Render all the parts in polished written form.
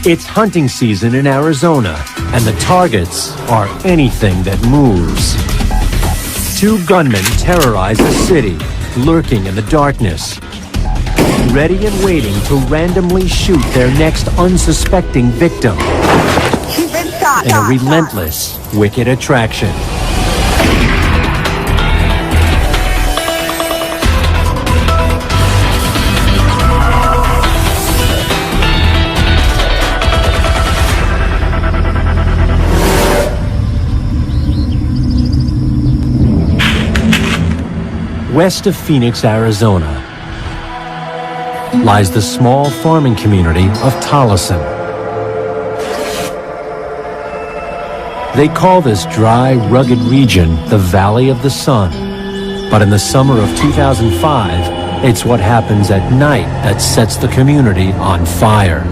It's hunting season in Arizona, and the targets are anything that moves. Two gunmen terrorize the city, lurking in the darkness, ready and waiting to randomly shoot their next unsuspecting victim in a relentless, wicked attraction. West of Phoenix, Arizona, lies the small farming community of Tolleson. They call this dry, rugged region the Valley of the Sun. But in the summer of 2005, it's what happens at night that sets the community on fire.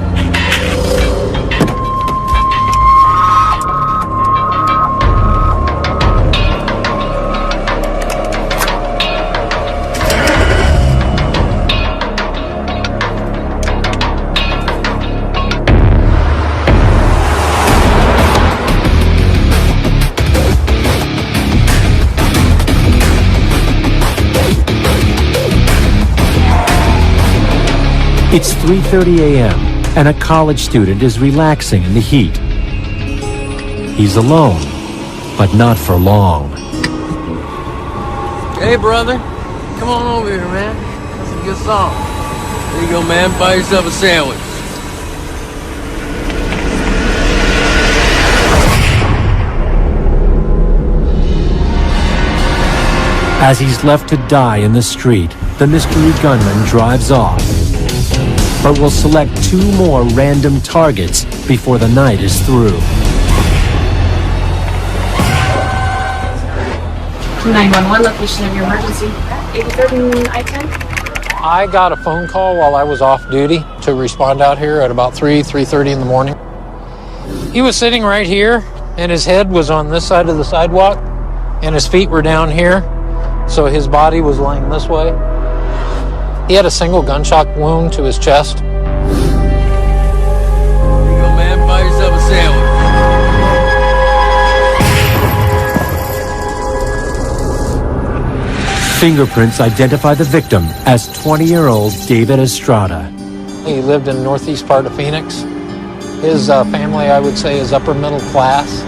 It's 3:30 a.m., and a college student is relaxing in the heat. He's alone, but not for long. Hey, brother. Come on over here, man. That's a good song. There you go, man. Buy yourself a sandwich. As he's left to die in the street, the mystery gunman drives off, but will select two more random targets before the night is through. 911, location of your emergency. 83rd and I-10? I got a phone call while I was off duty to respond out here at about 3:30 in the morning. He was sitting right here, and his head was on this side of the sidewalk, and his feet were down here, so his body was laying this way. He had a single gunshot wound to his chest. There you go, man. Buy yourself a sandwich. Fingerprints identify the victim as 20-year-old David Estrada. He lived in the northeast part of Phoenix. His family, I would say, is upper middle class,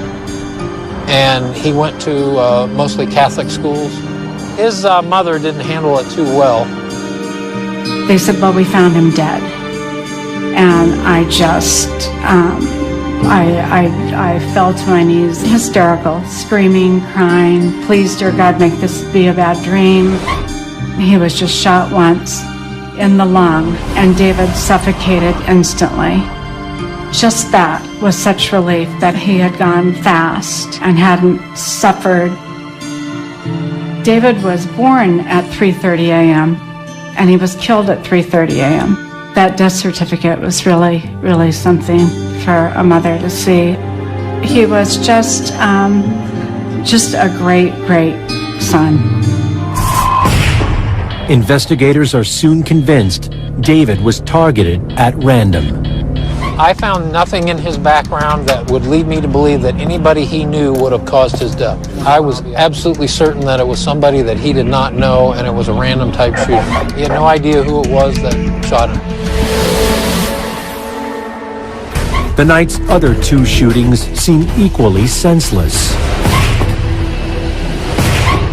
and he went to mostly Catholic schools. His mother didn't handle it too well. They said, well, we found him dead. And I just, I fell to my knees, hysterical, screaming, crying, please, dear God, make this be a bad dream. He was just shot once in the lung, and David suffocated instantly. Just that was such relief that he had gone fast and hadn't suffered. David was born at 3:30 a.m. and he was killed at 3:30 a.m. That death certificate was really, really something for a mother to see. He was just a great, great son. Investigators are soon convinced David was targeted at random. I found nothing in his background that would lead me to believe that anybody he knew would have caused his death. I was absolutely certain that it was somebody that he did not know, and it was a random type shooting. He had no idea who it was that shot him. The night's other two shootings seem equally senseless.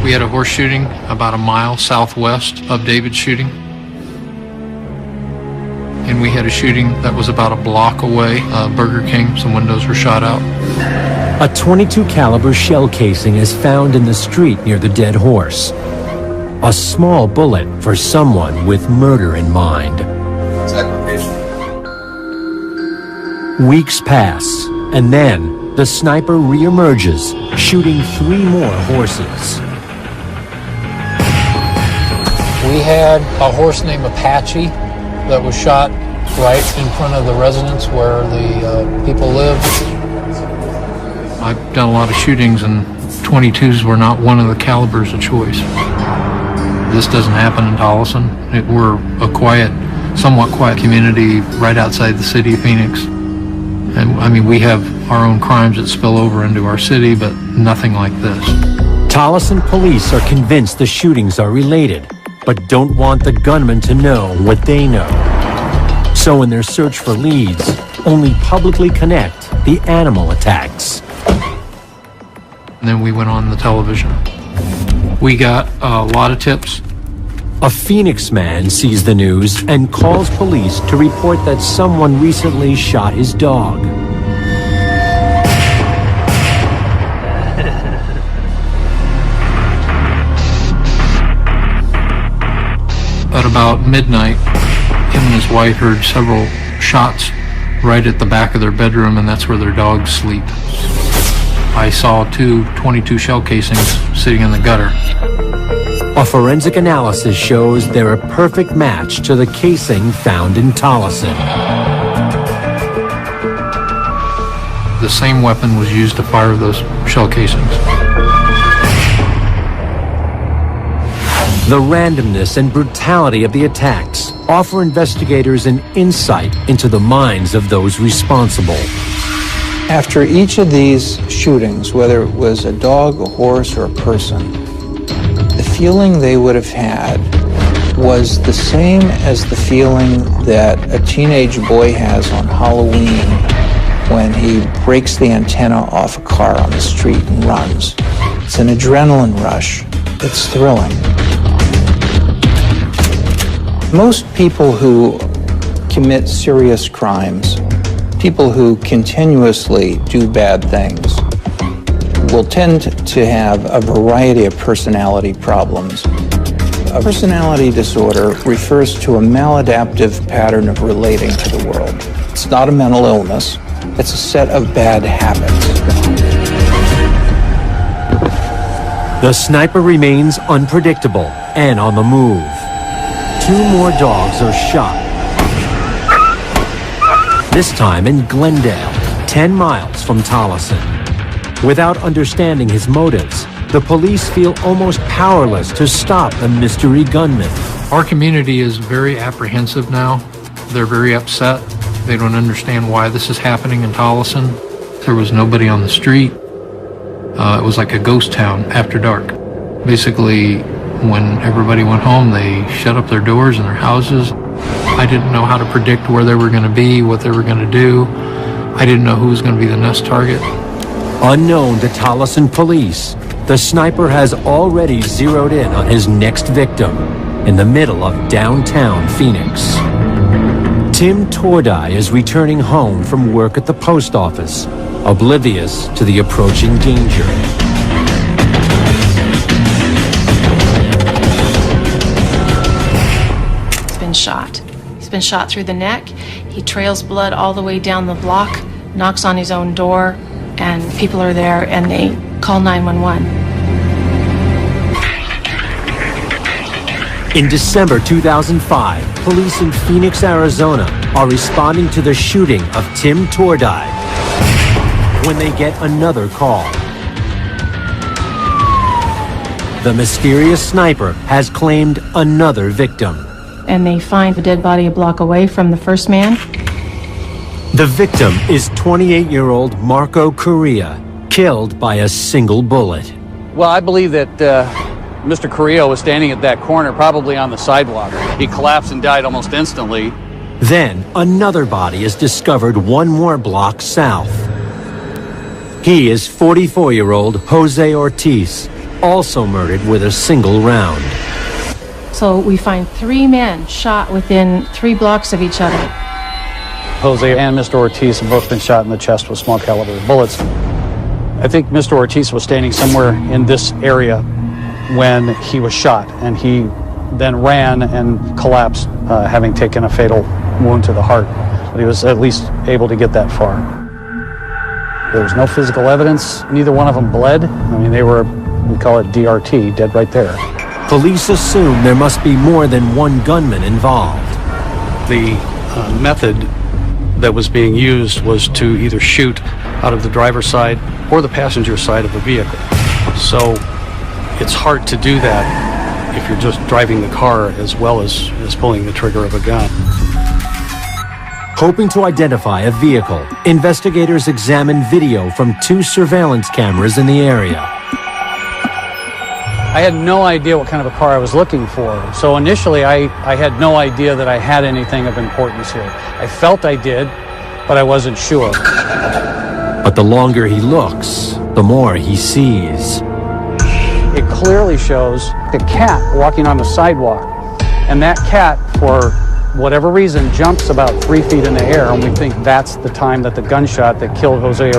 We had a horse shooting about a mile southwest of David's shooting. And we had a shooting that was about a block away, Burger King. Some windows were shot out. A .22 caliber shell casing is found in the street near the dead horse. A small bullet for someone with murder in mind. Weeks pass, and then the sniper reemerges, shooting 3 more horses. We had a horse named Apache that was shot right in front of the residence where the people lived. I've done a lot of shootings, and 22s were not one of the calibers of choice. This doesn't happen in Tolleson. We're a quiet, somewhat quiet community right outside the city of Phoenix. And I mean, we have our own crimes that spill over into our city, but nothing like this. Tolleson police are convinced the shootings are related, but don't want the gunman to know what they know. So in their search for leads, only publicly connect the animal attacks. And then we went on the television. We got a lot of tips. A Phoenix man sees the news and calls police to report that someone recently shot his dog. At about midnight, him and his wife heard several shots right at the back of their bedroom, and that's where their dogs sleep. I saw two .22 shell casings sitting in the gutter. A forensic analysis shows they're a perfect match to the casing found in Tolleson. The same weapon was used to fire those shell casings. The randomness and brutality of the attacks offer investigators an insight into the minds of those responsible. After each of these shootings, whether it was a dog, a horse, or a person, the feeling they would have had was the same as the feeling that a teenage boy has on Halloween when he breaks the antenna off a car on the street and runs. It's an adrenaline rush. It's thrilling. Most people who commit serious crimes, people who continuously do bad things, will tend to have a variety of personality problems. A personality disorder refers to a maladaptive pattern of relating to the world. It's not a mental illness, it's a set of bad habits. The sniper remains unpredictable and on the move. 2 more dogs are shot. This time in Glendale, 10 miles from Tolleson. Without understanding his motives, the police feel almost powerless to stop the mystery gunman. Our community is very apprehensive now. They're very upset. They don't understand why this is happening in Tolleson. There was nobody on the street. It was like a ghost town after dark. Basically, when everybody went home, they shut up their doors and their houses. I didn't know how to predict where they were going to be, what they were going to do. I didn't know who was going to be the next target. Unknown to Tolleson police, the sniper has already zeroed in on his next victim in the middle of downtown Phoenix. Tim Tordai is returning home from work at the post office, oblivious to the approaching danger. He's been shot. He's been shot through the neck. He trails blood all the way down the block, knocks on his own door, and people are there and they call 911. In December 2005, police in Phoenix, Arizona are responding to the shooting of Tim Tordai when they get another call. The mysterious sniper has claimed another victim. And they find the dead body a block away from the first man. The victim is 28-year-old Marco Correa, killed by a single bullet. Well, I believe that Mr. Carrillo was standing at that corner, probably on the sidewalk. He collapsed and died almost instantly. Then another body is discovered 1 more block south. He is 44-year-old Jose Ortiz, also murdered with a single round. So we find 3 men shot within 3 blocks of each other. Jose and Mr. Ortiz have both been shot in the chest with small caliber bullets. I think Mr. Ortiz was standing somewhere in this area when he was shot, and he then ran and collapsed, having taken a fatal wound to the heart. But he was at least able to get that far. There was no physical evidence. Neither one of them bled. I mean, they were, we call it DRT, dead right there. Police assume there must be more than one gunman involved. The method that was being used was to either shoot out of the driver's side or the passenger side of a vehicle. So it's hard to do that if you're just driving the car as well as pulling the trigger of a gun. Hoping to identify a vehicle, investigators examine video from 2 surveillance cameras in the area. I had no idea what kind of a car I was looking for. So initially, I had no idea that I had anything of importance here. I felt I did, but I wasn't sure. But the longer he looks, the more he sees. It clearly shows a cat walking on the sidewalk. And that cat, for whatever reason, jumps about 3 feet in the air, and we think that's the time that the gunshot that killed Jose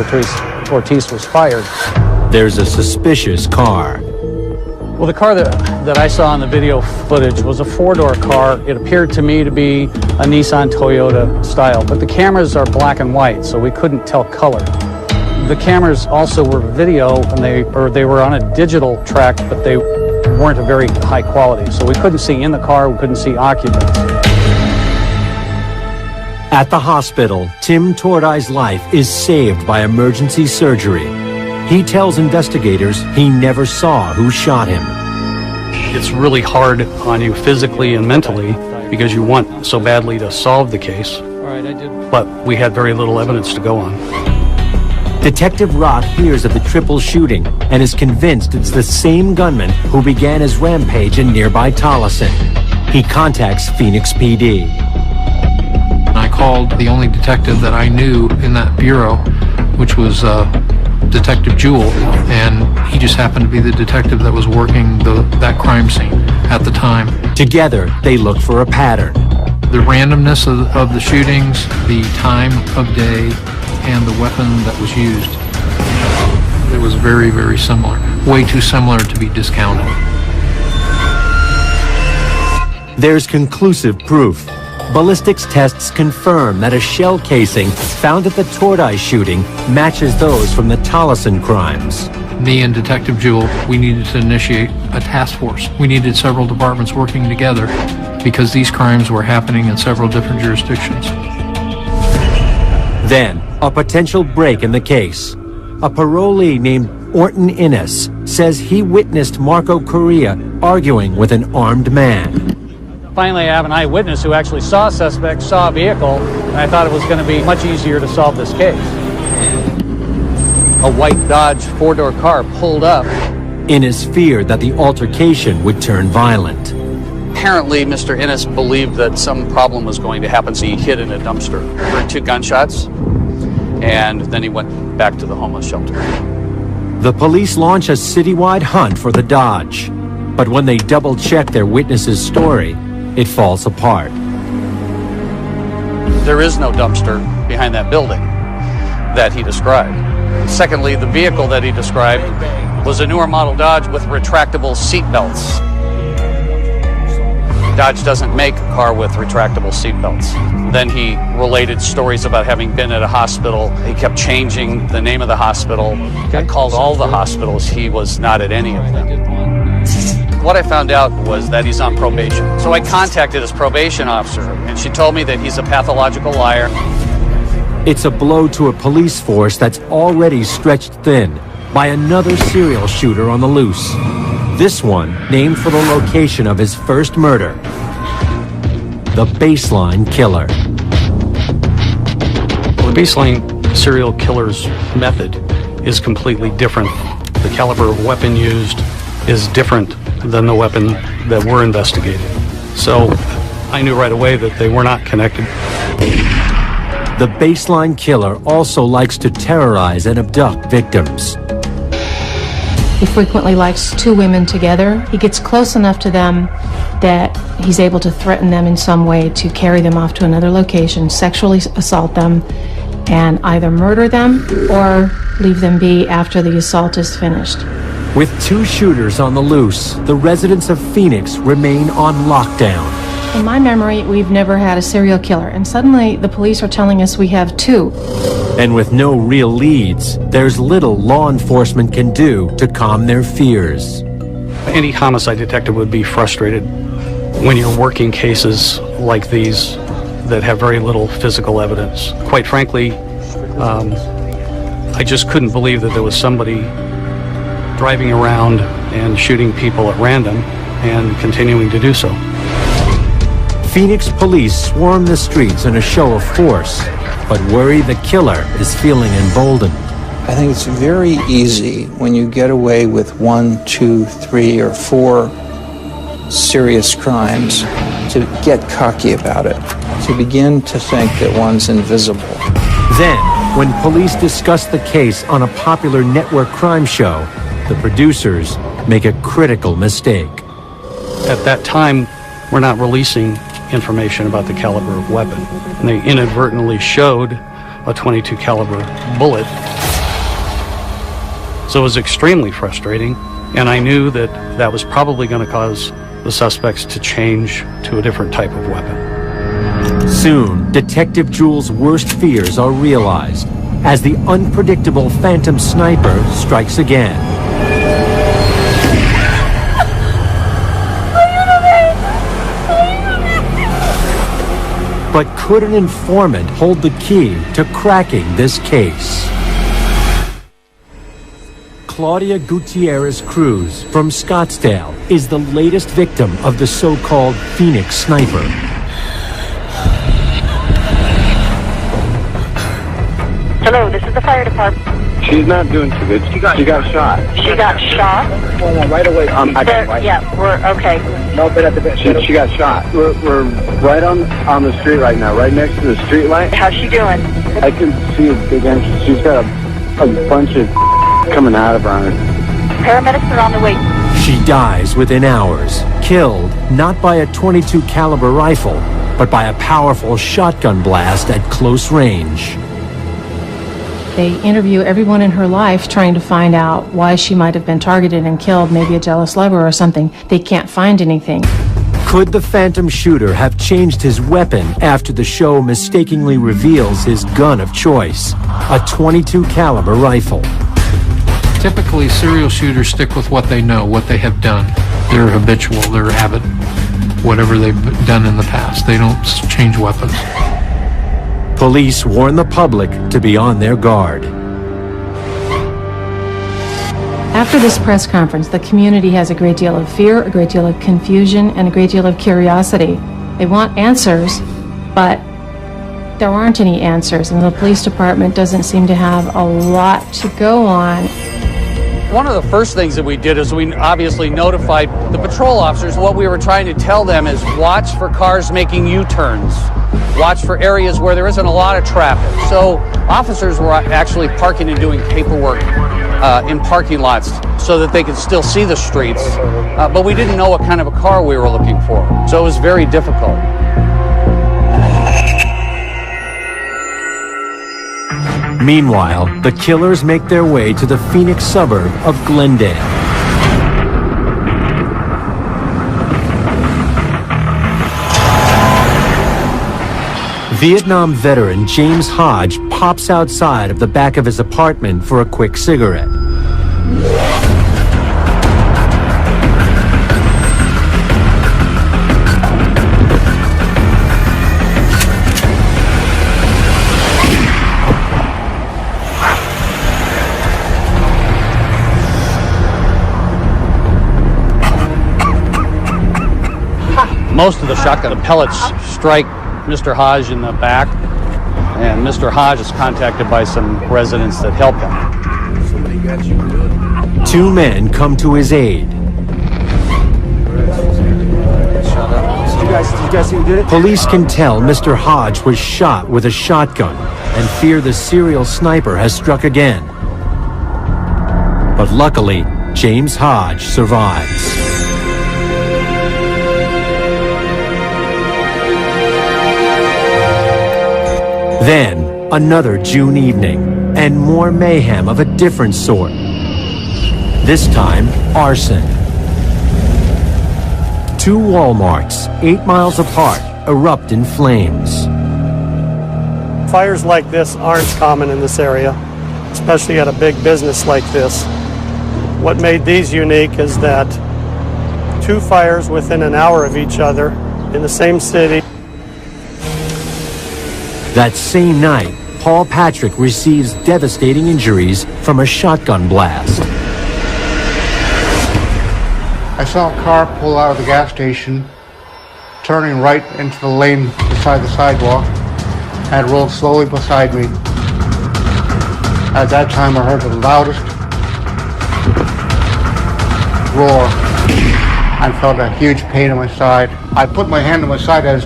Ortiz was fired. There's a suspicious car. Well, the car that I saw in the video footage was a 4-door car. It appeared to me to be a Nissan Toyota style, but the cameras are black and white, so we couldn't tell color. The cameras also were video, and they were on a digital track, but they weren't a very high quality, so we couldn't see in the car, we couldn't see occupants. At the hospital, Tim Tordai's life is saved by emergency surgery. He tells investigators he never saw who shot him. It's really hard on you physically and mentally because you want so badly to solve the case. But we had very little evidence to go on. Detective Rock hears of the triple shooting and is convinced it's the same gunman who began his rampage in nearby Tolleson. He contacts Phoenix PD. I called the only detective that I knew in that bureau, which was Detective Jewell, and he just happened to be the detective that was working that crime scene at the time. Together, they look for a pattern. The randomness of the shootings, the time of day, and the weapon that was used, it was very, very similar. Way too similar to be discounted. There's conclusive proof. Ballistics tests confirm that a shell casing found at the Tordai shooting matches those from the Tolleson crimes. Me and Detective Jewell, we needed to initiate a task force. We needed several departments working together because these crimes were happening in several different jurisdictions. Then, a potential break in the case. A parolee named Orton Innes says he witnessed Marco Correa arguing with an armed man. Finally, I have an eyewitness who actually saw a suspect, saw a vehicle, and I thought it was going to be much easier to solve this case. A white Dodge 4-door car pulled up. Innes feared that the altercation would turn violent. Apparently, Mr. Innes believed that some problem was going to happen, so he hid in a dumpster. He heard 2 gunshots, and then he went back to the homeless shelter. The police launch a citywide hunt for the Dodge. But when they double-check their witness's story, it falls apart. There is no dumpster behind that building that he described. Secondly, the vehicle that he described was a newer model Dodge with retractable seat belts. Dodge doesn't make a car with retractable seat belts. Then he related stories about having been at a hospital. He kept changing the name of the hospital. I called all the hospitals. He was not at any of them. What I found out was that he's on probation. So I contacted his probation officer, and she told me that he's a pathological liar. It's a blow to a police force that's already stretched thin by another serial shooter on the loose. This one named for the location of his first murder, the Baseline Killer. The Baseline serial killer's method is completely different. The caliber of weapon used is different than the weapon that we're investigating. So I knew right away that they were not connected. The Baseline Killer also likes to terrorize and abduct victims. He frequently likes 2 women together. He gets close enough to them that he's able to threaten them in some way to carry them off to another location, sexually assault them, and either murder them or leave them be after the assault is finished. With 2 shooters on the loose, the residents of Phoenix remain on lockdown. In my memory, we've never had a serial killer, and suddenly the police are telling us we have 2. And with no real leads, there's little law enforcement can do to calm their fears. Any homicide detective would be frustrated when you're working cases like these that have very little physical evidence. Quite frankly, I just couldn't believe that there was somebody driving around and shooting people at random and continuing to do so. Phoenix police swarm the streets in a show of force, but worry the killer is feeling emboldened. I think it's very easy when you get away with 1, 2, 3, or 4 serious crimes to get cocky about it, to begin to think that one's invisible. Then, when police discuss the case on a popular network crime show, the producers make a critical mistake. At that time, we're not releasing information about the caliber of weapon. And they inadvertently showed a .22 caliber bullet. So it was extremely frustrating, and I knew that that was probably going to cause the suspects to change to a different type of weapon. Soon, Detective Jewell's worst fears are realized as the unpredictable phantom sniper strikes again. But could an informant hold the key to cracking this case? Claudia Gutierrez Cruz from Scottsdale is the latest victim of the so-called Phoenix sniper. Hello, this is the fire department. She's not doing too good. She got shot. She got shot? Hold on, right away. Yeah, we're okay. No, but at the bed. She got shot. We're right on the street right now, right next to the street light. How's she doing? I can see a big entrance. She's got a bunch of coming out of her on her. Paramedics are on the way. She dies within hours, killed not by a .22 caliber rifle, but by a powerful shotgun blast at close range. They interview everyone in her life trying to find out why she might have been targeted and killed, maybe a jealous lover or something. They can't find anything. Could the phantom shooter have changed his weapon after the show mistakenly reveals his gun of choice, a .22 caliber rifle? Typically, serial shooters stick with what they know, what they have done. They're habitual, they're avid, whatever they've done in the past. They don't change weapons. Police warn the public to be on their guard. After this press conference, the community has a great deal of fear, a great deal of confusion, and a great deal of curiosity. They want answers, but there aren't any answers, and the police department doesn't seem to have a lot to go on. One of the first things that we did is we obviously notified the patrol officers. What we were trying to tell them is watch for cars making U-turns. Watch for areas where there isn't a lot of traffic. So officers were actually parking and doing paperwork in parking lots so that they could still see the streets. But we didn't know what kind of a car we were looking for. So it was very difficult. Meanwhile, the killers make their way to the Phoenix suburb of Glendale. Vietnam veteran James Hodge pops outside of the back of his apartment for a quick cigarette. Most of the shotgun pellets strike Mr. Hodge in the back, and Mr. Hodge is contacted by some residents that help him. Somebody got you good. Two men come to his aid. Did you guys see who did it? Police can tell Mr. Hodge was shot with a shotgun and fear the serial sniper has struck again. But luckily, James Hodge survives. Then, another June evening, and more mayhem of a different sort. This time, arson. Two Walmarts, 8 miles apart, erupt in flames. Fires like this aren't common in this area, especially at a big business like this. What made these unique is that two fires within an hour of each other in the same city. That same night, Paul Patrick receives devastating injuries from a shotgun blast. I saw a car pull out of the gas station turning right into the lane beside the sidewalk and rolled slowly beside me. At that time, I heard the loudest roar and felt a huge pain in my side. I put my hand on my side as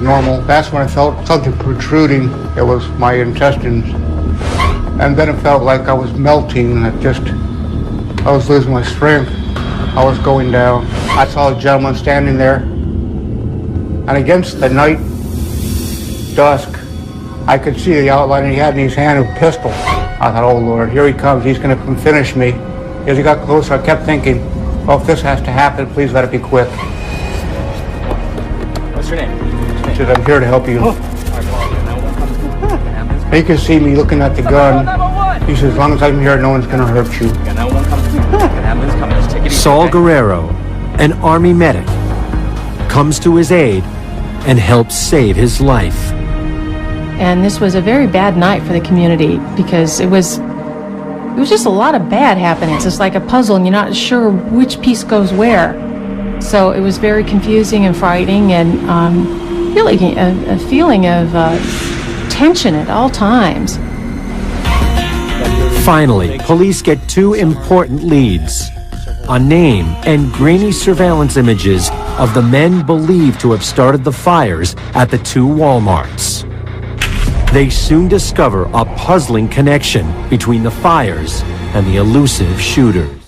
normal. That's when I felt something protruding. It was my intestines. And then it felt like I was melting. I was losing my strength. I was going down. I saw a gentleman standing there. And against the night dusk, I could see the outline, and he had in his hand a pistol. I thought, oh Lord, here he comes. He's going to come finish me. As he got closer, I kept thinking, well, if this has to happen, please let it be quick. What's your name? He said, I'm here to help you. He could see me looking at the gun. He said, as long as I'm here, no one's going to hurt you. Saul Guerrero, an Army medic, comes to his aid and helps save his life. And this was a very bad night for the community because it was just a lot of bad happening. It's just like a puzzle and you're not sure which piece goes where. So it was very confusing and frightening and really a feeling of tension at all times. Finally, police get two important leads: a name and grainy surveillance images of the men believed to have started the fires at the two Walmarts. They soon discover a puzzling connection between the fires and the elusive shooters.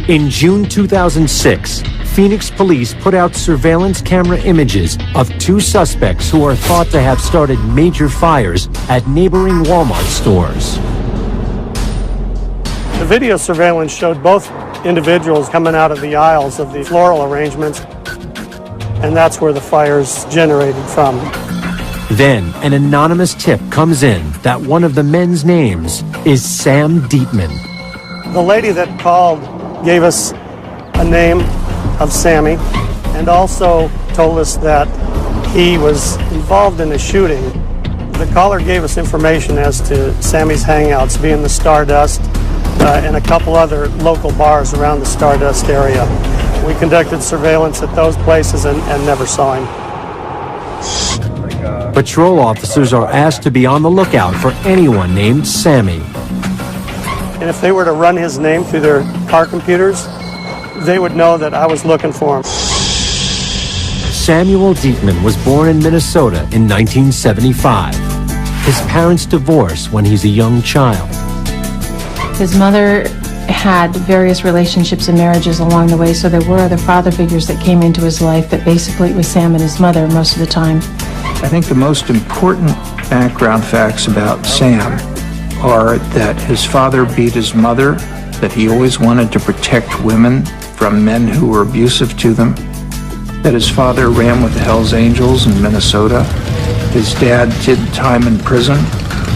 In June 2006, Phoenix police put out surveillance camera images of two suspects who are thought to have started major fires at neighboring Walmart stores. The video surveillance showed both individuals coming out of the aisles of the floral arrangements, and that's where the fires generated from. Then an anonymous tip comes in that one of the men's names is Sam Dieteman. The lady that called gave us a name of Sammy and also told us that he was involved in a shooting. The caller gave us information as to Sammy's hangouts being the Stardust and a couple other local bars around the Stardust area. We conducted surveillance at those places and never saw him. Patrol officers are asked to be on the lookout for anyone named Sammy. And if they were to run his name through their car computers, they would know that I was looking for him. Samuel Dieteman was born in Minnesota in 1975. His parents divorced when he's a young child. His mother had various relationships and marriages along the way, so there were other father figures that came into his life, but basically it was Sam and his mother most of the time. I think the most important background facts about Sam are that his father beat his mother, that he always wanted to protect women from men who were abusive to them, that his father ran with the Hells Angels in Minnesota. His dad did time in prison,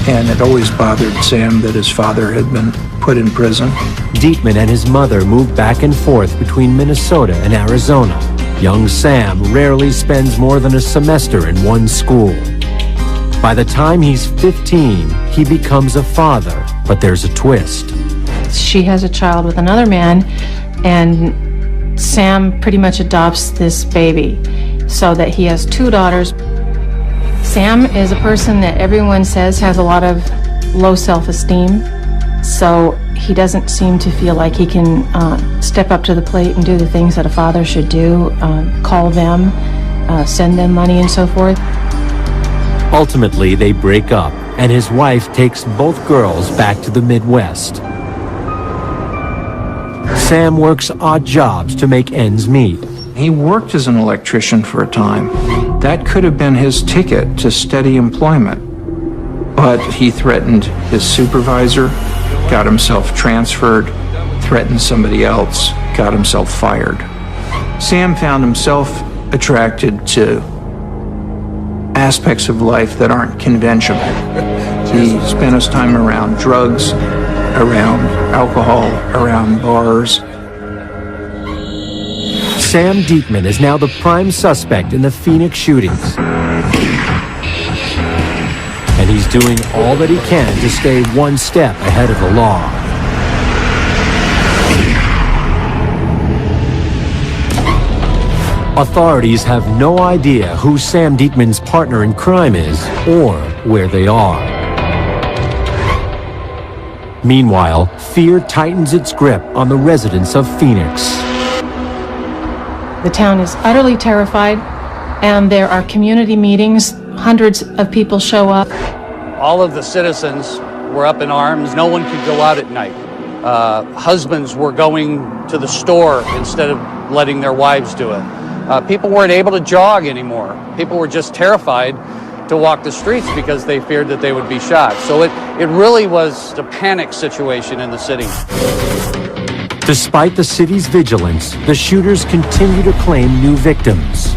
and it always bothered Sam that his father had been put in prison. Dieteman and his mother moved back and forth between Minnesota and Arizona. Young Sam rarely spends more than a semester in one school. By the time he's 15, he becomes a father, but there's a twist. She has a child with another man, and Sam pretty much adopts this baby so that he has two daughters. Sam is a person that everyone says has a lot of low self-esteem, so he doesn't seem to feel like he can step up to the plate and do the things that a father should do, call them, send them money and so forth. Ultimately, they break up, and his wife takes both girls back to the Midwest. Sam works odd jobs to make ends meet. He worked as an electrician for a time. That could have been his ticket to steady employment. But he threatened his supervisor, got himself transferred, threatened somebody else, got himself fired. Sam found himself attracted to aspects of life that aren't conventional. He spent his time around drugs, around alcohol, around bars. Sam Dieteman is now the prime suspect in the Phoenix shootings. And he's doing all that he can to stay one step ahead of the law. Authorities have no idea who Sam Dieteman's partner in crime is or where they are. Meanwhile, fear tightens its grip on the residents of Phoenix. The town is utterly terrified, and there are community meetings. Hundreds of people show up. All of the citizens were up in arms. No one could go out at night. Husbands were going to the store instead of letting their wives do it. People weren't able to jog anymore. People were just terrified to walk the streets because they feared that they would be shot. So it really was a panic situation in the city. Despite the city's vigilance, the shooters continue to claim new victims.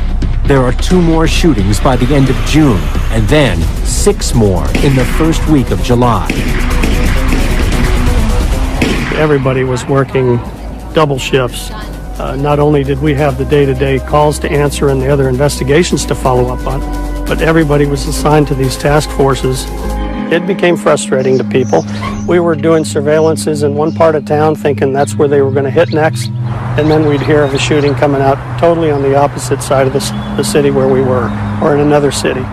There are 2 more shootings by the end of June, and then 6 more in the first week of July. Everybody was working double shifts. Not only did we have the day-to-day calls to answer and the other investigations to follow up on, but everybody was assigned to these task forces. It became frustrating to people. We were doing surveillances in one part of town thinking that's where they were going to hit next, and then we'd hear of a shooting coming out totally on the opposite side of the city where we were, or in another city.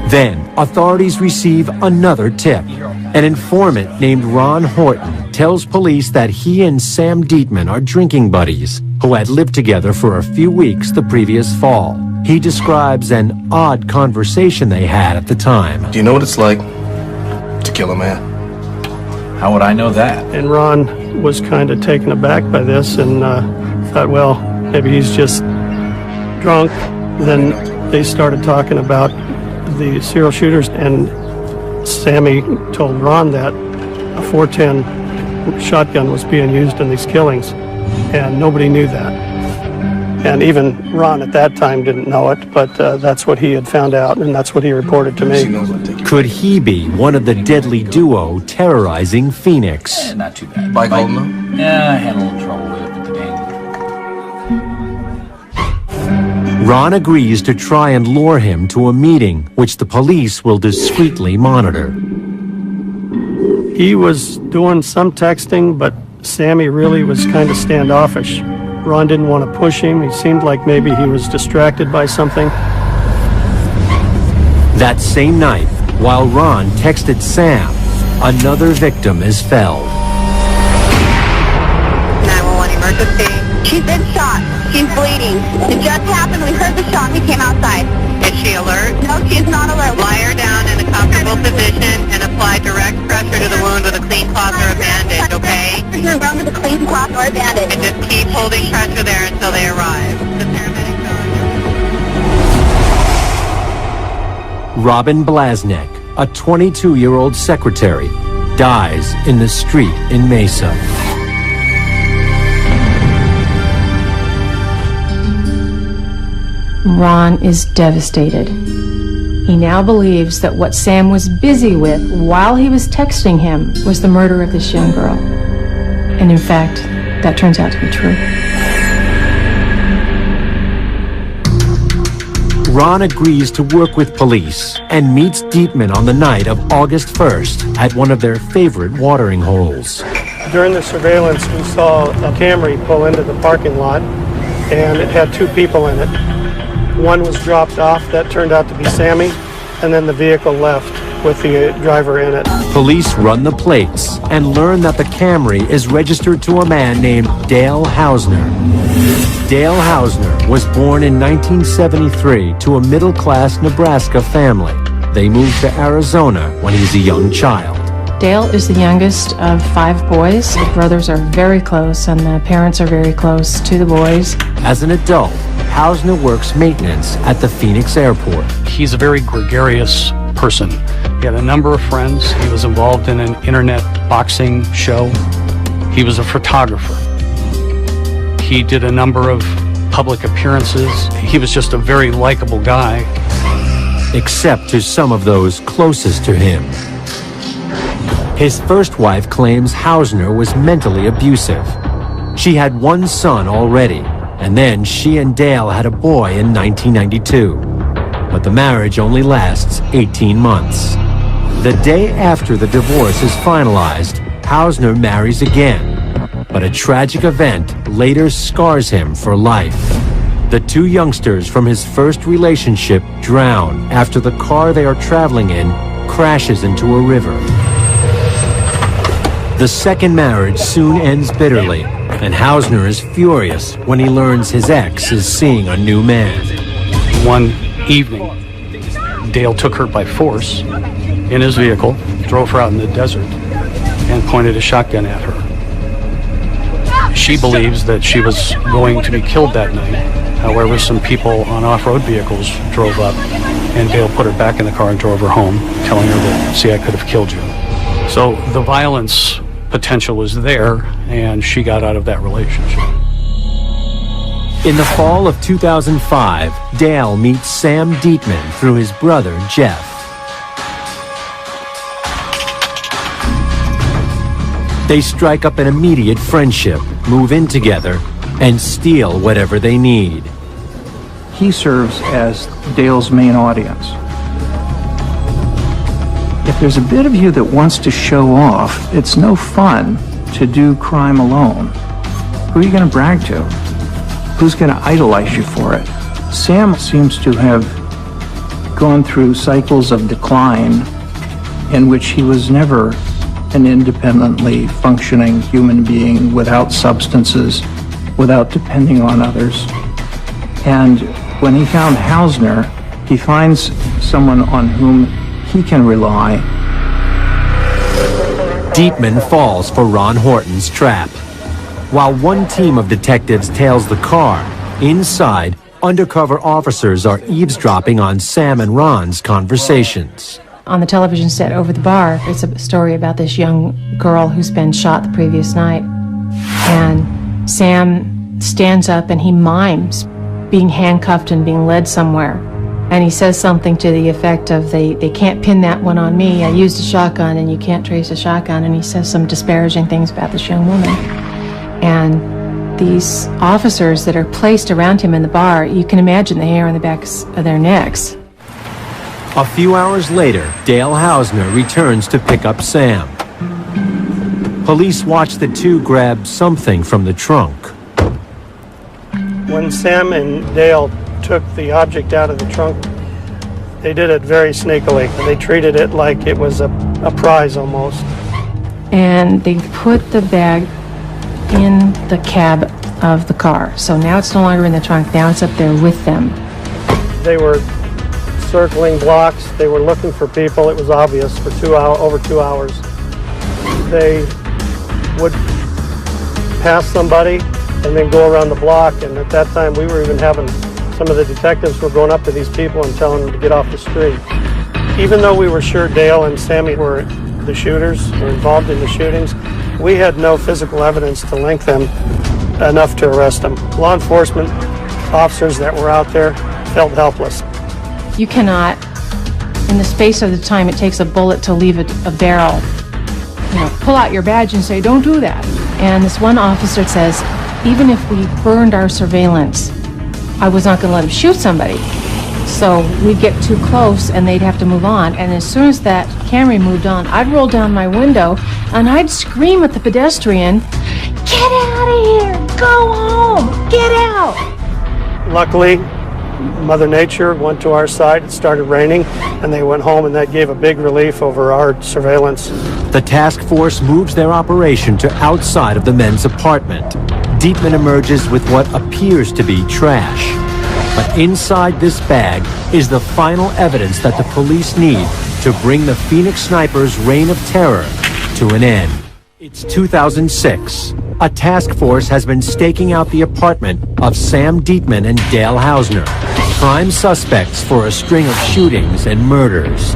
Then, authorities receive another tip. An informant named Ron Horton tells police that he and Sam Dieteman are drinking buddies who had lived together for a few weeks the previous fall. He describes an odd conversation they had at the time. Do you know what it's like to kill a man? How would I know that? And Ron was kind of taken aback by this and thought, well, maybe he's just drunk. Then they started talking about the serial shooters, and Sammy told Ron that a .410 shotgun was being used in these killings, and nobody knew that. And even Ron at that time didn't know it, but that's what he had found out, and that's what he reported to me. Could he be one of the deadly duo terrorizing Phoenix? Not too bad. Bike holding them? Yeah, I had a little trouble with it, but the game. Ron agrees to try and lure him to a meeting, which the police will discreetly monitor. He was doing some texting, but Sammy really was kind of standoffish. Ron didn't want to push him. He seemed like maybe he was distracted by something. That same night, while Ron texted Sam, another victim is felled. 911 emergency. She's been shot. She's bleeding. It just happened. We heard the shot. We came outside. Is she alert? No, she's not alert. Lie her down in a comfortable position and apply direct pressure to the wound with a clean cloth or a bandage, okay? You're around with a clean cloth or a bandage. And just keep holding pressure there until they arrive. The paramedics are... Robin Blasnek, a 22-year-old secretary, dies in the street in Mesa. Ron is devastated. He now believes that what Sam was busy with while he was texting him was the murder of this young girl. And in fact, that turns out to be true. Ron agrees to work with police and meets Dieteman on the night of August 1st at one of their favorite watering holes. During the surveillance, we saw a Camry pull into the parking lot, and it had 2 people in it. One was dropped off. That turned out to be Sammy, and then the vehicle left with the driver in it. Police run the plates and learn that the Camry is registered to a man named Dale Hausner. Dale Hausner was born in 1973 to a middle-class Nebraska family. They moved to Arizona when he was a young child. Dale is the youngest of 5 boys. The brothers are very close, and the parents are very close to the boys. As an adult, Hausner works maintenance at the Phoenix airport. He's a very gregarious person. He had a number of friends. He was involved in an internet boxing show. He was a photographer. He did a number of public appearances. He was just a very likable guy. Except to some of those closest to him. His first wife claims Hausner was mentally abusive. She had 1 son already, and then she and Dale had a boy in 1992. But the marriage only lasts 18 months. The day after the divorce is finalized, Hausner marries again. But a tragic event later scars him for life. The two youngsters from his first relationship drown after the car they are traveling in crashes into a river. The second marriage soon ends bitterly, and Hausner is furious when he learns his ex is seeing a new man. One evening, Dale took her by force in his vehicle, drove her out in the desert, and pointed a shotgun at her. She believes that she was going to be killed that night. However, some people on off-road vehicles drove up, and Dale put her back in the car and drove her home, telling her that, see, I could have killed you. So the violence potential was there, and she got out of that relationship. In the fall of 2005, Dale meets Sam Dieteman through his brother, Jeff. They strike up an immediate friendship, move in together, and steal whatever they need. He serves as Dale's main audience. If there's a bit of you that wants to show off, it's no fun to do crime alone. Who are you going to brag to? Who's going to idolize you for it? Sam seems to have gone through cycles of decline in which he was never an independently functioning human being without substances, without depending on others. And when he found Hausner, he finds someone on whom he can rely. Dieteman falls for Ron Horton's trap. While one team of detectives tails the car, inside, undercover officers are eavesdropping on Sam and Ron's conversations. On the television set over the bar, it's a story about this young girl who's been shot the previous night. And Sam stands up and he mimes being handcuffed and being led somewhere. And he says something to the effect of, they can't pin that one on me. I used a shotgun and you can't trace a shotgun. And he says some disparaging things about this young woman. And these officers that are placed around him in the bar, you can imagine the hair on the backs of their necks. A few hours later, Dale Hausner returns to pick up Sam. Police watch the two grab something from the trunk. When Sam and Dale took the object out of the trunk, they did it very sneakily. They treated it like it was a prize almost. And they put the bag in the cab of the car. So now it's no longer in the trunk, now it's up there with them. They were circling blocks, they were looking for people, it was obvious, for over 2 hours. They would pass somebody and then go around the block, and at that time we were even having, some of the detectives were going up to these people and telling them to get off the street. Even though we were sure Dale and Sammy were the shooters, or involved in the shootings, we had no physical evidence to link them enough to arrest them. Law enforcement officers that were out there felt helpless. You cannot, in the space of the time it takes a bullet to leave a barrel, pull out your badge and say, don't do that. And this one officer says, even if we burned our surveillance, I was not going to let him shoot somebody. So we'd get too close and they'd have to move on. And as soon as that Camry moved on, I'd roll down my window and I'd scream at the pedestrian, get out of here, go home, get out. Luckily, Mother Nature went to our side, it started raining, and they went home, and that gave a big relief over our surveillance. The task force moves their operation to outside of the men's apartment. Dieteman emerges with what appears to be trash. But inside this bag is the final evidence that the police need to bring the Phoenix Snipers' reign of terror to an end. It's 2006. A task force has been staking out the apartment of Sam Dieteman and Dale Hausner, prime suspects for a string of shootings and murders.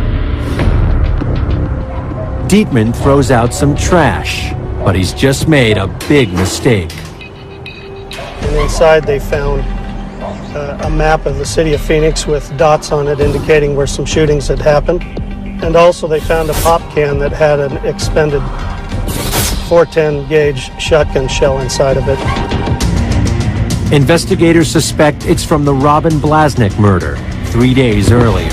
Dieteman throws out some trash, but he's just made a big mistake. And inside they found a map of the city of Phoenix with dots on it indicating where some shootings had happened. And also they found a pop can that had an expended .410 gauge shotgun shell inside of it. Investigators suspect it's from the Robin Blasnick murder 3 days earlier.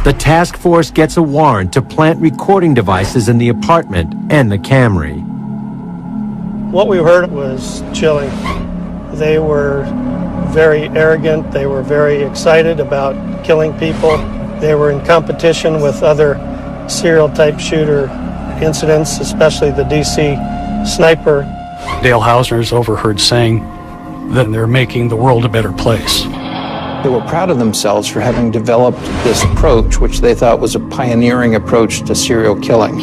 The task force gets a warrant to plant recording devices in the apartment and the Camry. What we heard was chilling. They were very arrogant. They were very excited about killing people. They were in competition with other serial type shooter incidents, especially the DC sniper. Dale Hausner's overheard saying that they're making the world a better place. They were proud of themselves for having developed this approach, which they thought was a pioneering approach to serial killing.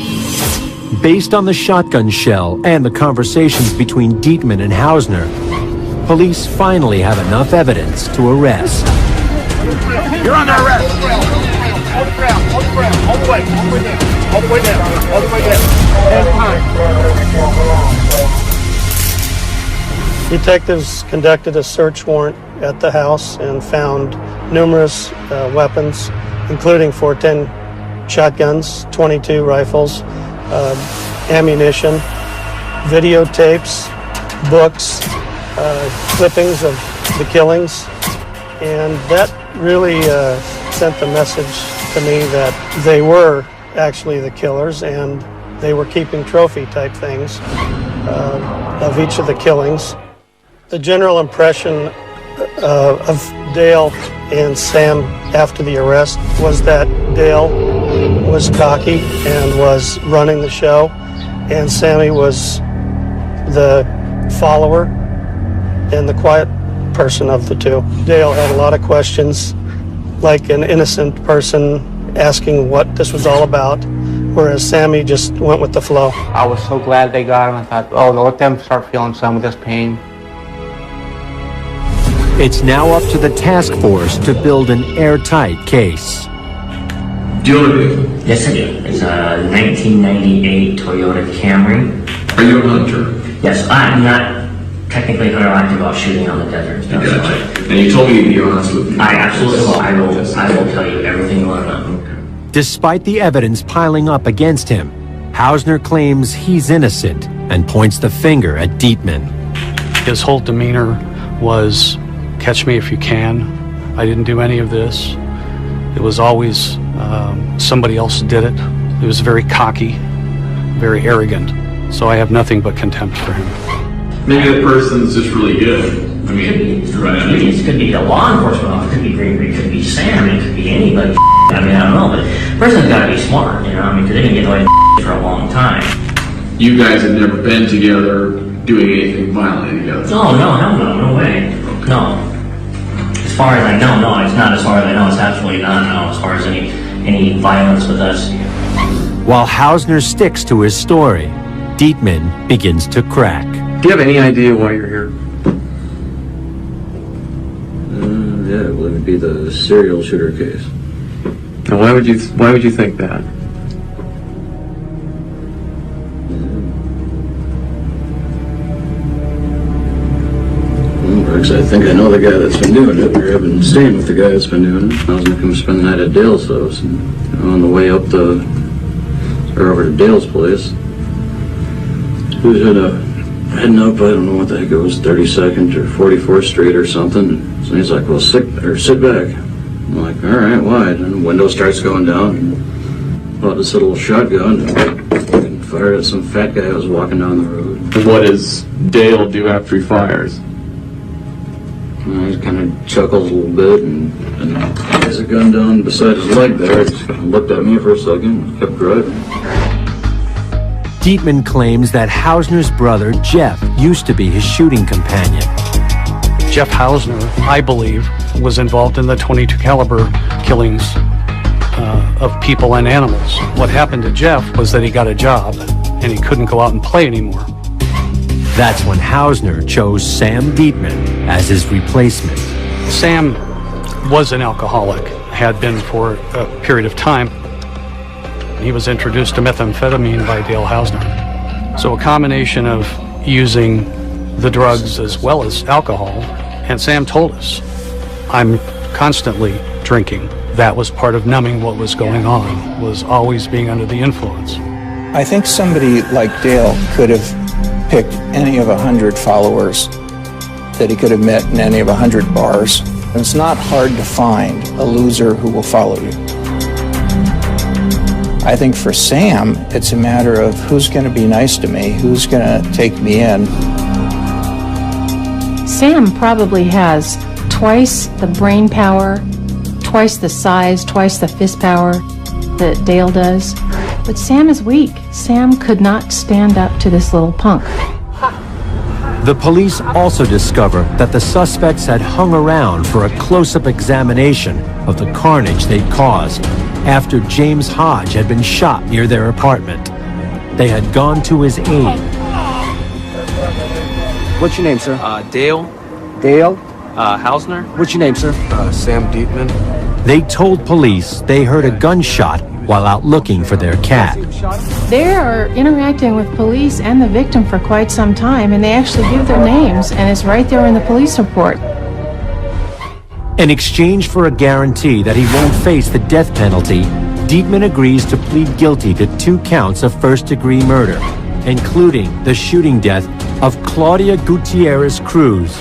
Based on the shotgun shell and the conversations between Dieteman and Hausner, police finally have enough evidence to arrest. You're under arrest. Hold the ground, hold the ground, all the way down, all the way down, all the way down. Detectives conducted a search warrant at the house and found numerous weapons, including 410 shotguns, 22 rifles, ammunition, videotapes, books, clippings of the killings, and that really sent the message to me that they were actually the killers and they were keeping trophy type things of each of the killings. The general impression of Dale and Sam after the arrest was that Dale was cocky and was running the show, and Sammy was the follower and the quiet person of the two. Dale had a lot of questions, like an innocent person asking what this was all about, whereas Sammy just went with the flow. I was so glad they got him. I thought, oh, let them start feeling some of this pain. It's now up to the task force to build an airtight case. Do you own a vehicle? Yes, I do. It's a 1998 Toyota Camry. Are you a hunter? Yes, I'm not technically hunter about shooting on the desert and stuff. Gotcha. And you told me to be honest with me. I absolutely will. I will tell you everything you want to know. Despite the evidence piling up against him, Hausner claims he's innocent and points the finger at Dieteman. His whole demeanor was, catch me if you can. I didn't do any of this. It was always somebody else did it. He was very cocky, very arrogant. So I have nothing but contempt for him. Maybe that person's just really good. I mean, It could be a law enforcement officer, it could be Gregory, it could be Sam, it could be anybody. I mean, I don't know, but the person's got to be smart, you know. I mean, because they didn't get away with for a long time. You guys have never been together doing anything violent together? Oh, no way. Okay. No. As far as I know, no, it's not as far as I know. It's absolutely not, no, as far as any violence with us. While Hausner sticks to his story, Dieteman begins to crack. Do you have any idea why you're here? Yeah, it would be the serial shooter case. And why would you think that? Because I think I know the guy that's been doing it, or I've been staying with the guy that's been doing it. I was gonna come spend the night at Dale's house, and on the way up over to Dale's place, he was heading up, I don't know what the heck it was, 32nd or 44th Street or something. So he's like, well, sit back. I'm like, all right, why? And the window starts going down, and bought this little shotgun and fired at some fat guy who was walking down the road. And what does Dale do after he fires? He kind of chuckles a little bit and has a gun down beside his leg there. He just kind of looked at me for a second and kept driving. Dieteman claims that Hausner's brother, Jeff, used to be his shooting companion. Jeff Hausner, I believe, was involved in the .22 caliber killings of people and animals. What happened to Jeff was that he got a job and he couldn't go out and play anymore. That's when Hausner chose Sam Dieteman as his replacement. Sam was an alcoholic, had been for a period of time. He was introduced to methamphetamine by Dale Hausner. So a combination of using the drugs as well as alcohol, and Sam told us, I'm constantly drinking. That was part of numbing what was going on, was always being under the influence. I think somebody like Dale could have picked any of 100 followers that he could have met in any of 100 bars. It's not hard to find a loser who will follow you. I think for Sam, it's a matter of who's going to be nice to me, who's going to take me in. Sam probably has twice the brain power, twice the size, twice the fist power that Dale does. But Sam is weak. Sam could not stand up to this little punk. The police also discover that the suspects had hung around for a close-up examination of the carnage they'd caused after James Hodge had been shot near their apartment. They had gone to his aid. What's your name, sir? Dale. Dale? Hausner. What's your name, sir? Sam Dieteman. They told police they heard a gunshot while out looking for their cat. They are interacting with police and the victim for quite some time, and they actually give their names, and it's right there in the police report. In exchange for a guarantee that he won't face the death penalty, Dieteman agrees to plead guilty to 2 counts of first-degree murder, including the shooting death of Claudia Gutierrez Cruz.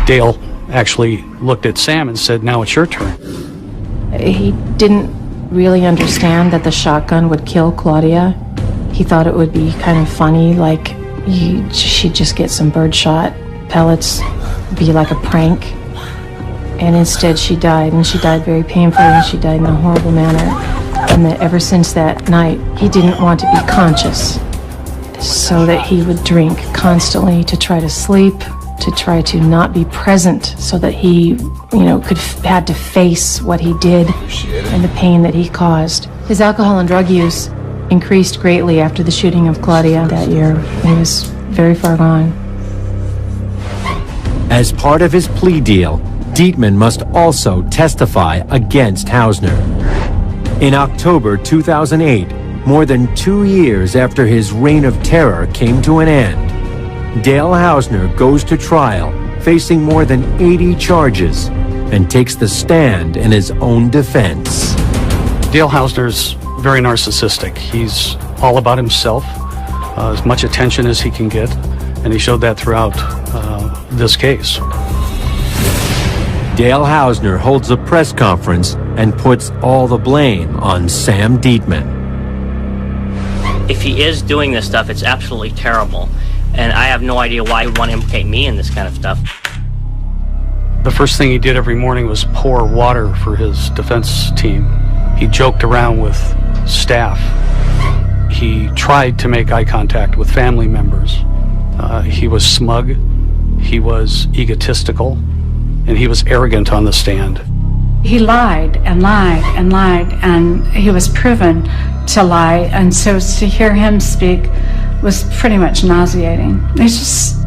Dale actually looked at Sam and said, "Now it's your turn." He didn't really understand that the shotgun would kill Claudia. He thought it would be kind of funny, like she'd just get some birdshot pellets, be like a prank. And instead she died, and she died very painfully, and she died in a horrible manner. And that ever since that night, he didn't want to be conscious, so that he would drink constantly to try to sleep, to try to not be present, so that he, had to face what he did and the pain that he caused. His alcohol and drug use increased greatly after the shooting of Claudia that year. He was very far gone. As part of his plea deal, Dieteman must also testify against Hausner. In October 2008, more than 2 years after his reign of terror came to an end, Dale Hausner goes to trial, facing more than 80 charges, and takes the stand in his own defense. Dale Hausner's very narcissistic. He's all about himself, as much attention as he can get, and he showed that throughout this case. Dale Hausner holds a press conference and puts all the blame on Sam Dieteman. If he is doing this stuff, it's absolutely terrible. And I have no idea why he would want to implicate me in this kind of stuff. The first thing he did every morning was pour water for his defense team. He joked around with staff. He tried to make eye contact with family members. He was smug. He was egotistical. And he was arrogant on the stand. He lied and lied and lied, and he was proven to lie, and so to hear him speak was pretty much nauseating. It's just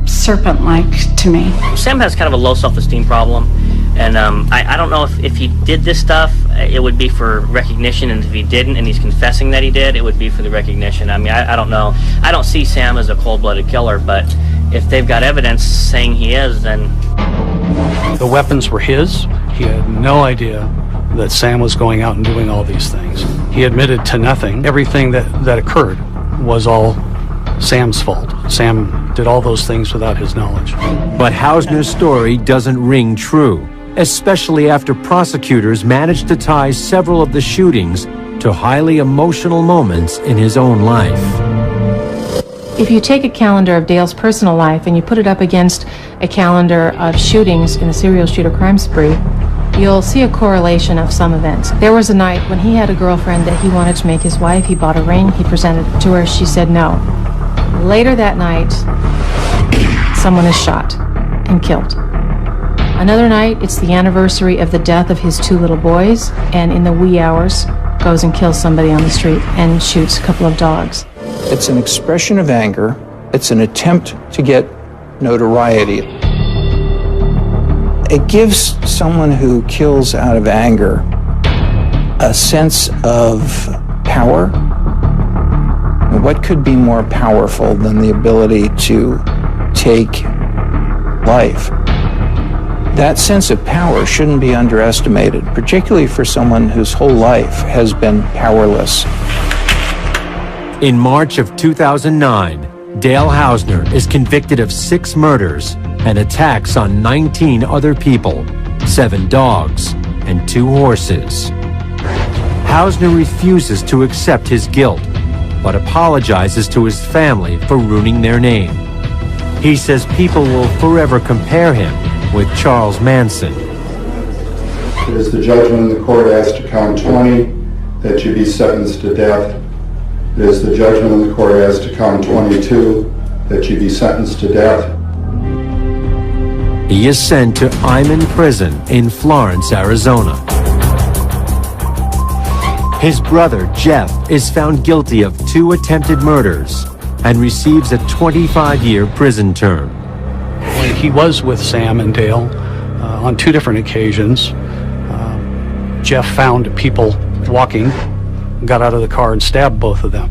serpent-like to me. Sam has kind of a low self-esteem problem, and I don't know if he did this stuff, it would be for recognition, and if he didn't, and he's confessing that he did, it would be for the recognition. I mean, I don't know. I don't see Sam as a cold-blooded killer, but if they've got evidence saying he is, then... The weapons were his. He had no idea that Sam was going out and doing all these things. He admitted to nothing. Everything that occurred was all Sam's fault. Sam did all those things without his knowledge. But Hausner's story doesn't ring true, especially after prosecutors managed to tie several of the shootings to highly emotional moments in his own life. If you take a calendar of Dale's personal life and you put it up against a calendar of shootings in a serial shooter crime spree, you'll see a correlation of some events. There was a night when he had a girlfriend that he wanted to make his wife. He bought a ring, he presented it to her, she said no. Later that night, someone is shot and killed. Another night, it's the anniversary of the death of his 2 little boys, and in the wee hours, goes and kills somebody on the street and shoots a couple of dogs. It's an expression of anger. It's an attempt to get notoriety. It gives someone who kills out of anger a sense of power. What could be more powerful than the ability to take life? That sense of power shouldn't be underestimated, particularly for someone whose whole life has been powerless. In March of 2009, Dale Hausner is convicted of 6 murders and attacks on 19 other people, 7 dogs, and 2 horses. Hausner refuses to accept his guilt, but apologizes to his family for ruining their name. He says people will forever compare him with Charles Manson. It is the judgment of the court as to count 20 that you be sentenced to death. It is the judgment of the court as to count 22 that you be sentenced to death. He is sent to Dieteman Prison in Florence, Arizona. His brother, Jeff, is found guilty of 2 attempted murders and receives a 25-year prison term. When he was with Sam and Dale on 2 different occasions, Jeff found people walking, got out of the car and stabbed both of them.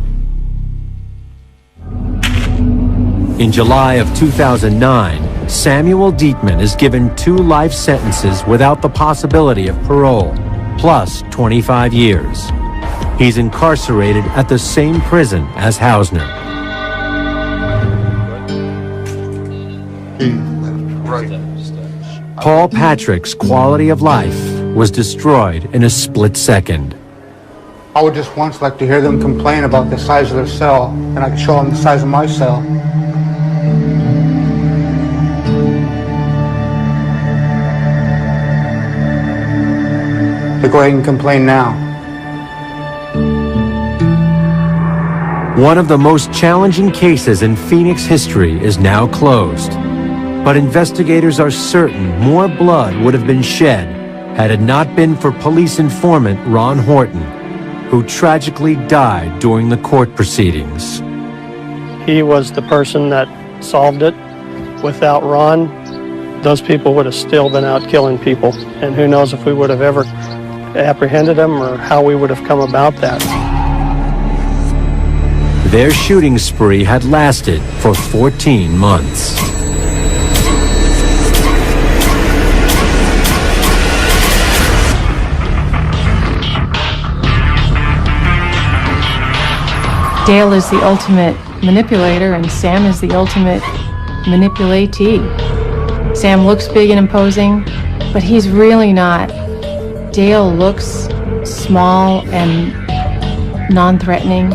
In July of 2009, Samuel Dieteman is given 2 life sentences without the possibility of parole, plus 25 years. He's incarcerated at the same prison as Hausner. Paul Patrick's quality of life was destroyed in a split second. I would just once like to hear them complain about the size of their cell, and I could show them the size of my cell. They go ahead and complain now. One of the most challenging cases in Phoenix history is now closed. But investigators are certain more blood would have been shed had it not been for police informant Ron Horton, who tragically died during the court proceedings. He was the person that solved it. Without Ron, those people would have still been out killing people. And who knows if we would have ever apprehended him or how we would have come about that. Their shooting spree had lasted for 14 months. Dale is the ultimate manipulator and Sam is the ultimate manipulatee. Sam looks big and imposing, but he's really not. Dale looks small and non-threatening,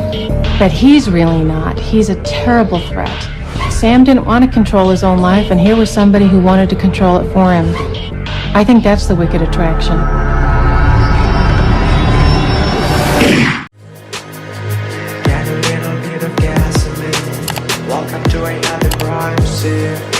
but he's really not. He's a terrible threat. Sam didn't want to control his own life, and here was somebody who wanted to control it for him. I think that's the wicked attraction. Get a little bit of gasoline. Welcome to another crime scene.